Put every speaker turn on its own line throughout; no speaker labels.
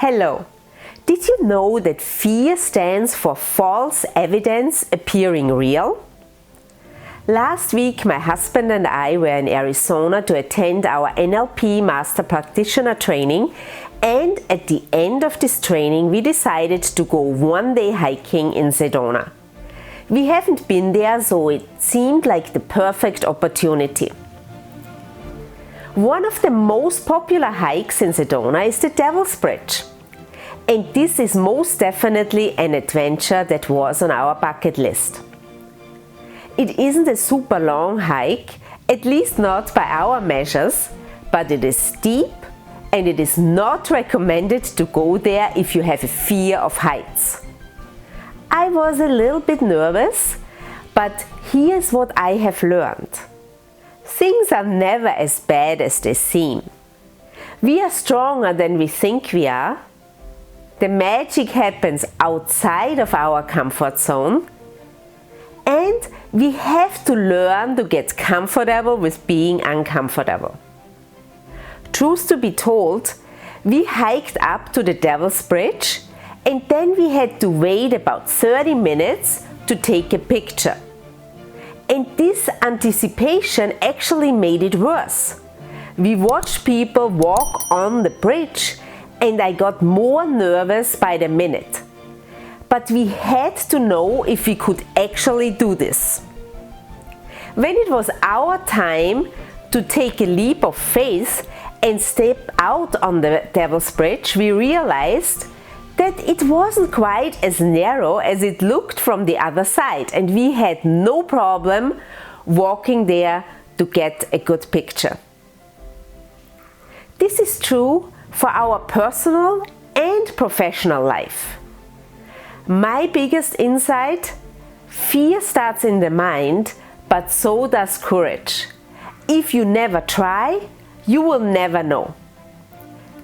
Hello! Did you know that FEAR stands for false evidence appearing real? Last week my husband and I were in Arizona to attend our NLP Master Practitioner Training, and at the end of this training we decided to go one day hiking in Sedona. We haven't been there, so it seemed like the perfect opportunity. One of the most popular hikes in Sedona is the Devil's Bridge. And this is most definitely an adventure that was on our bucket list. It isn't a super long hike, at least not by our measures, but it is steep and it is not recommended to go there if you have a fear of heights. I was a little bit nervous, but here's what I have learned. Things are never as bad as they seem. We are stronger than we think we are. The magic happens outside of our comfort zone, and we have to learn to get comfortable with being uncomfortable. Truth to be told, we hiked up to the Devil's Bridge and then we had to wait about 30 minutes to take a picture. And this anticipation actually made it worse. We watched people walk on the bridge and I got more nervous by the minute. But we had to know if we could actually do this. When it was our time to take a leap of faith and step out on the Devil's Bridge, we realized that it wasn't quite as narrow as it looked from the other side, and we had no problem walking there to get a good picture. This is true for our personal and professional life. My biggest insight: fear starts in the mind, but so does courage. If you never try, you will never know.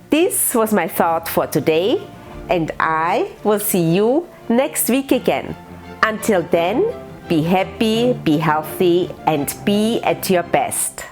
This was my thought for today, and I will see you next week again. Until then, be happy, be healthy, and be at your best.